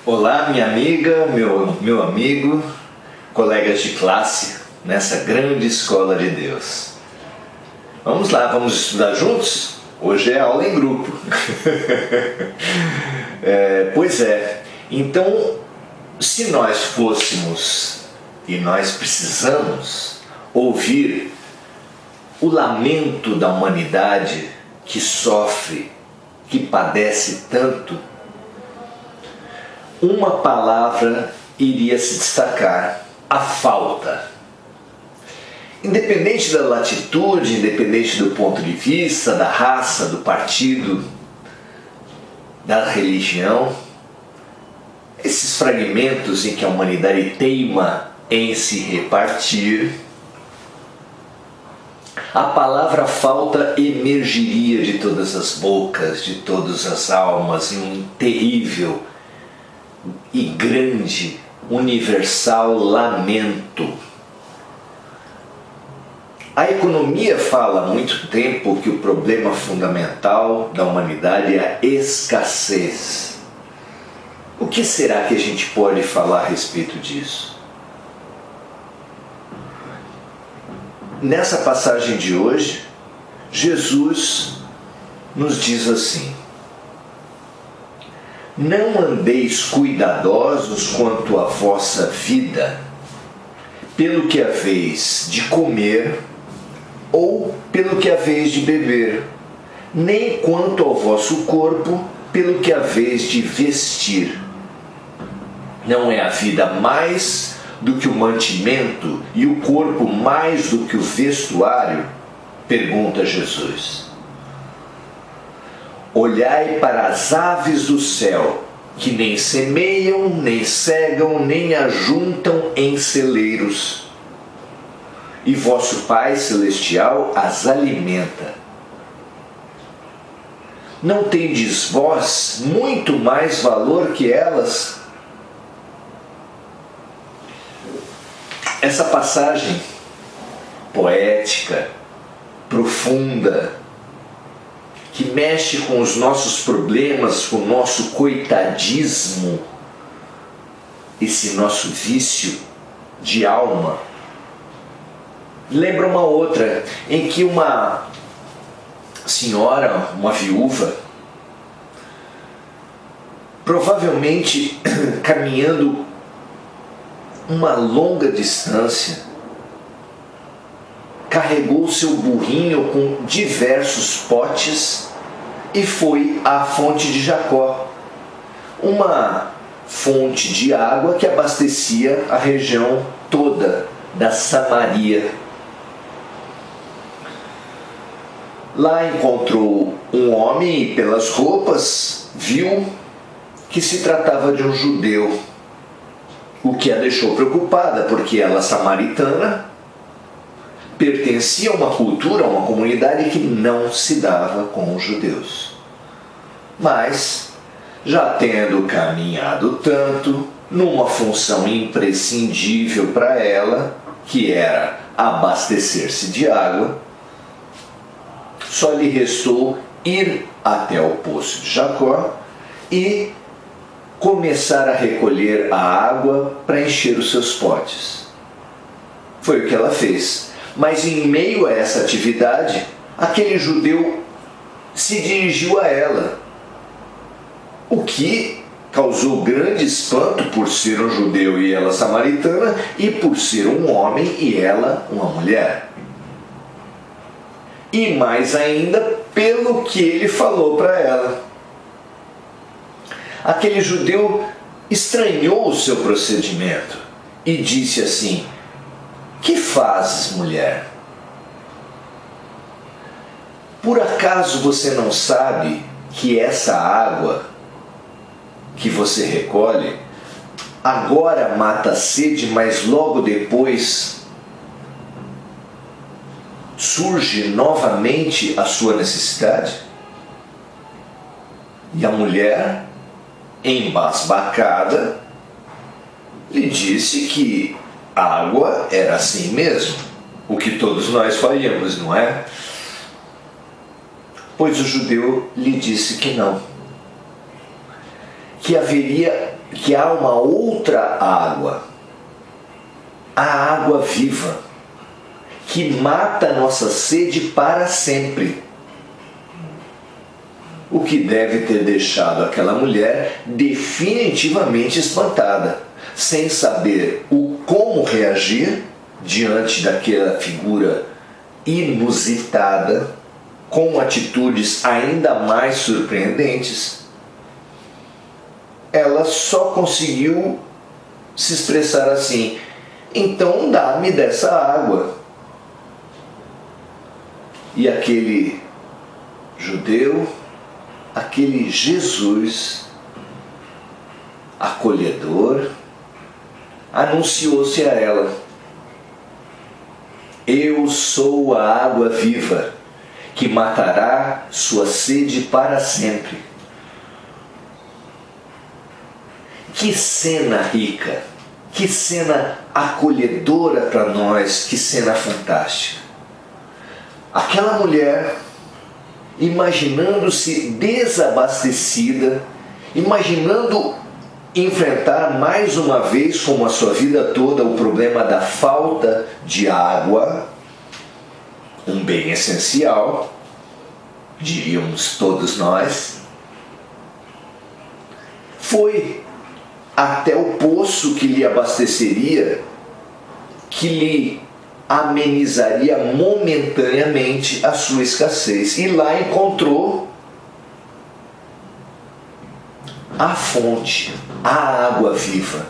Olá, minha amiga, meu amigo, colegas de classe nessa grande escola de Deus. Vamos lá, vamos estudar juntos? Hoje é aula em grupo. Pois é, então se nós fôssemos e nós precisamos ouvir o lamento da humanidade que sofre, que padece tanto, uma palavra iria se destacar: a falta. Independente da latitude, independente do ponto de vista, da raça, do partido, da religião, esses fragmentos em que a humanidade teima em se repartir, a palavra falta emergiria de todas as bocas, de todas as almas, em um terrível e grande, universal lamento. A economia fala há muito tempo que o problema fundamental da humanidade é a escassez. O que será que a gente pode falar a respeito disso? Nessa passagem de hoje, Jesus nos diz assim: não andeis cuidadosos quanto à vossa vida, pelo que haveis de comer ou pelo que haveis de beber, nem quanto ao vosso corpo, pelo que haveis de vestir. Não é a vida mais do que o mantimento e o corpo mais do que o vestuário? Pergunta Jesus. Olhai para as aves do céu, que nem semeiam, nem cegam, nem ajuntam em celeiros, e vosso Pai Celestial as alimenta. Não tendes vós muito mais valor que elas? Essa passagem poética, profunda, que mexe com os nossos problemas, com o nosso coitadismo, esse nosso vício de alma, lembra uma outra, em que uma senhora, uma viúva, provavelmente caminhando uma longa distância, carregou seu burrinho com diversos potes e foi à fonte de Jacó, uma fonte de água que abastecia a região toda da Samaria. Lá encontrou um homem e pelas roupas viu que se tratava de um judeu, o que a deixou preocupada, porque ela, samaritana, pertencia a uma cultura, a uma comunidade que não se dava com os judeus. Mas, já tendo caminhado tanto, numa função imprescindível para ela, que era abastecer-se de água, só lhe restou ir até o poço de Jacó e começar a recolher a água para encher os seus potes. Foi o que ela fez. Mas em meio a essa atividade, aquele judeu se dirigiu a ela, o que causou grande espanto por ser um judeu e ela samaritana, e por ser um homem e ela uma mulher. E mais ainda pelo que ele falou para ela. Aquele judeu estranhou o seu procedimento e disse assim: que fazes, mulher? Por acaso você não sabe que essa água que você recolhe agora mata a sede, mas logo depois surge novamente a sua necessidade? E a mulher, embasbacada, lhe disse que a água era assim mesmo, o que todos nós faríamos, não é? Pois o judeu lhe disse que não, que há uma outra água, a água viva, que mata a nossa sede para sempre. O que deve ter deixado aquela mulher definitivamente espantada, sem saber como reagir diante daquela figura inusitada, com atitudes ainda mais surpreendentes. Ela só conseguiu se expressar assim: então dá-me dessa água. E aquele judeu, aquele Jesus acolhedor, anunciou-se a ela: eu sou a água viva, que matará sua sede para sempre. Que cena rica, que cena acolhedora para nós, que cena fantástica. Aquela mulher, imaginando-se desabastecida, imaginando enfrentar mais uma vez, como a sua vida toda, o problema da falta de água, um bem essencial, diríamos todos nós, foi até o poço que lhe abasteceria, que lhe amenizaria momentaneamente a sua escassez. E lá encontrou a fonte, a água viva,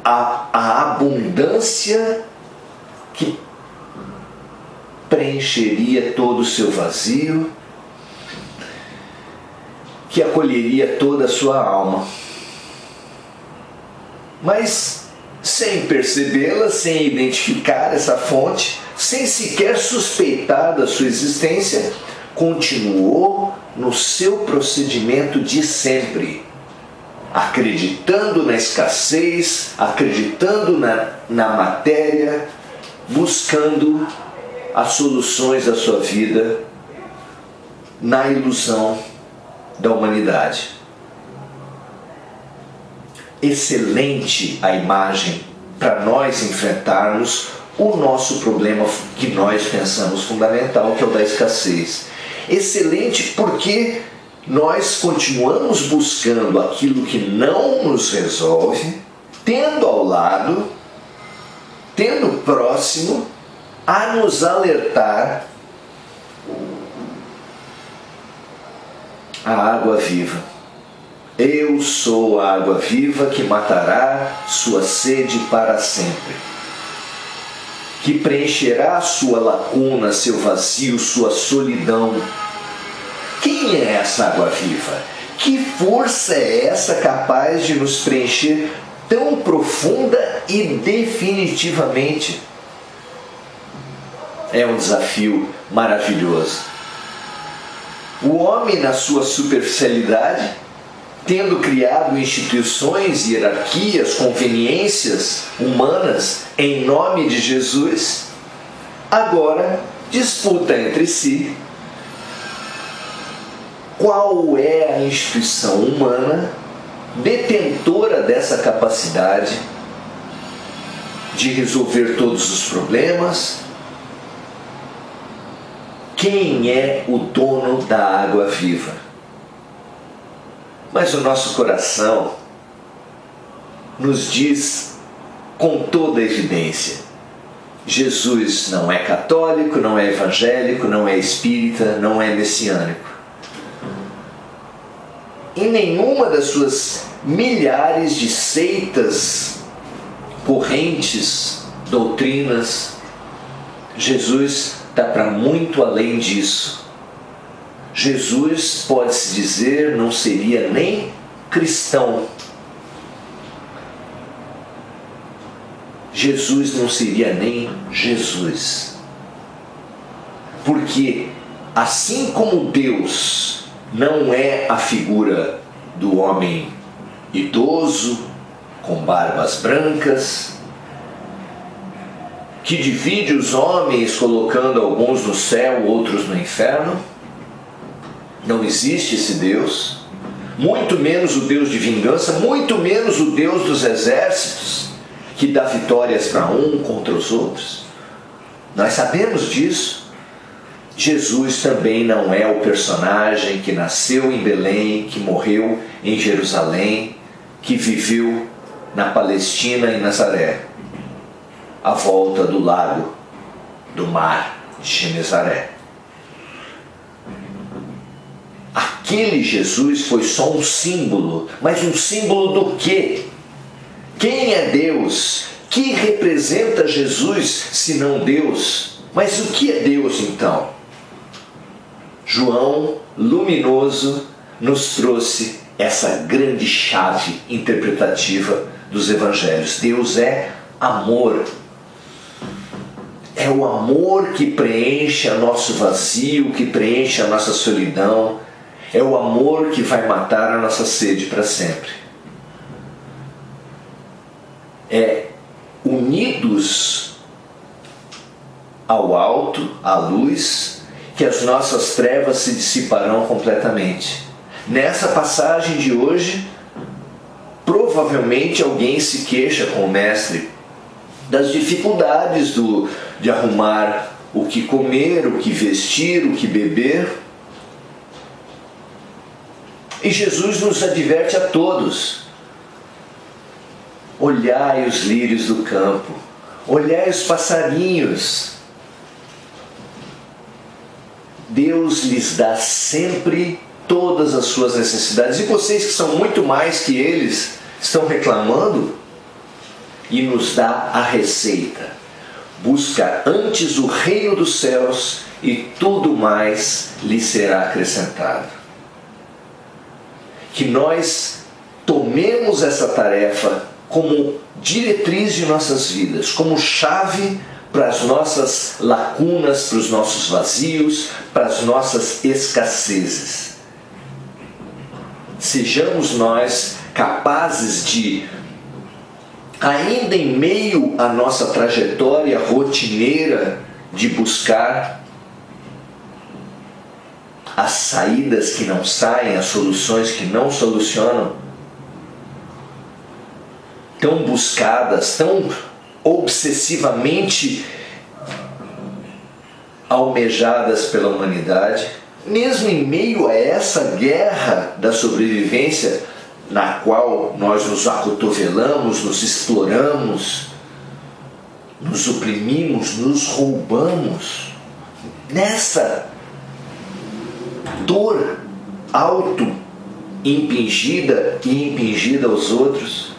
a abundância que preencheria todo o seu vazio, que acolheria toda a sua alma. Mas sem percebê-la, sem identificar essa fonte, sem sequer suspeitar da sua existência, continuou no seu procedimento de sempre, acreditando na escassez, acreditando na matéria, buscando as soluções da sua vida na ilusão da humanidade. Excelente a imagem para nós enfrentarmos o nosso problema que nós pensamos fundamental, que é o da escassez. Excelente porque nós continuamos buscando aquilo que não nos resolve, tendo ao lado, tendo próximo, a nos alertar a água viva. Eu sou a água viva que matará sua sede para sempre, que preencherá sua lacuna, seu vazio, sua solidão. Quem é essa água viva? Que força é essa capaz de nos preencher tão profunda e definitivamente? É um desafio maravilhoso. O homem, na sua superficialidade, tendo criado instituições, hierarquias, conveniências humanas em nome de Jesus, agora disputa entre si qual é a instituição humana detentora dessa capacidade de resolver todos os problemas. Quem é o dono da água viva? Mas o nosso coração nos diz com toda evidência: Jesus não é católico, não é evangélico, não é espírita, não é messiânico. Em nenhuma das suas milhares de seitas, correntes, doutrinas, Jesus está para muito além disso. Jesus, pode-se dizer, não seria nem cristão. Jesus não seria nem Jesus. Porque, assim como Deus não é a figura do homem idoso, com barbas brancas, que divide os homens colocando alguns no céu, outros no inferno, não existe esse Deus. muito menos o Deus de vingança, muito menos o Deus dos exércitos, que dá vitórias para um contra os outros. Nós sabemos disso. Jesus também não é o personagem que nasceu em Belém, que morreu em Jerusalém, que viveu na Palestina e Nazaré, à volta do lago, do mar de Genezaré. Aquele Jesus foi só um símbolo, mas um símbolo do quê? Quem é Deus? Que representa Jesus, se não Deus? Mas o que é Deus então? João, luminoso, nos trouxe essa grande chave interpretativa dos evangelhos. Deus é amor. É o amor que preenche o nosso vazio, que preenche a nossa solidão. É o amor que vai matar a nossa sede para sempre. É unidos ao alto, à luz, que as nossas trevas se dissiparão completamente. Nessa passagem de hoje, provavelmente alguém se queixa com o mestre das dificuldades de arrumar o que comer, o que vestir, o que beber. E Jesus nos adverte a todos: olhai os lírios do campo, olhai os passarinhos. Deus lhes dá sempre todas as suas necessidades. E vocês que são muito mais que eles, estão reclamando? E nos dá a receita: busca antes o reino dos céus e tudo mais lhe será acrescentado. Que nós tomemos essa tarefa como diretriz de nossas vidas, como chave para as nossas lacunas, para os nossos vazios, para as nossas escassezes. Sejamos nós capazes de, ainda em meio à nossa trajetória rotineira de buscar as saídas que não saem, as soluções que não solucionam, tão buscadas, tão obsessivamente almejadas pela humanidade, mesmo em meio a essa guerra da sobrevivência, na qual nós nos acotovelamos, nos exploramos, nos oprimimos, nos roubamos, nessa dor auto-impingida e impingida aos outros,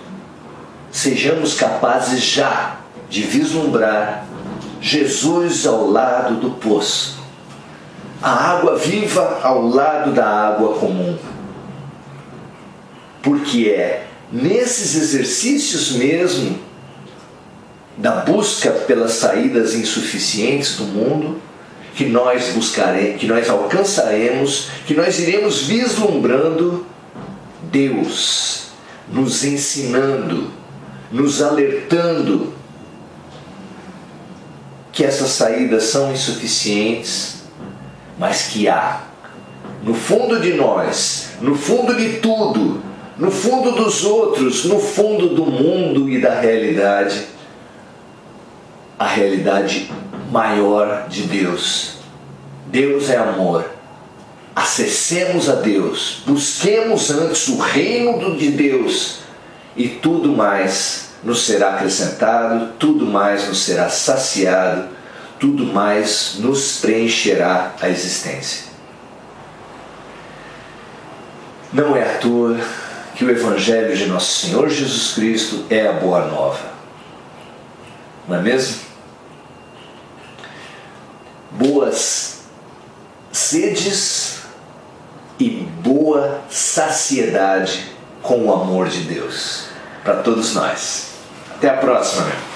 sejamos capazes já de vislumbrar Jesus ao lado do poço, a água viva ao lado da água comum. Porque é nesses exercícios mesmo da busca pelas saídas insuficientes do mundo que nós buscaremos, que nós alcançaremos, que nós iremos vislumbrando Deus nos ensinando, nos alertando que essas saídas são insuficientes, mas que há no fundo de nós, no fundo de tudo, no fundo dos outros, no fundo do mundo e da realidade, a realidade maior de Deus. Deus é amor. Acessemos a Deus, busquemos antes o reino de Deus e tudo mais nos será acrescentado, tudo mais nos será saciado, tudo mais nos preencherá a existência. Não é à toa que o Evangelho de Nosso Senhor Jesus Cristo é a boa nova. Não é mesmo? Boas sedes e boa saciedade com o amor de Deus para todos nós. Até a próxima, meu.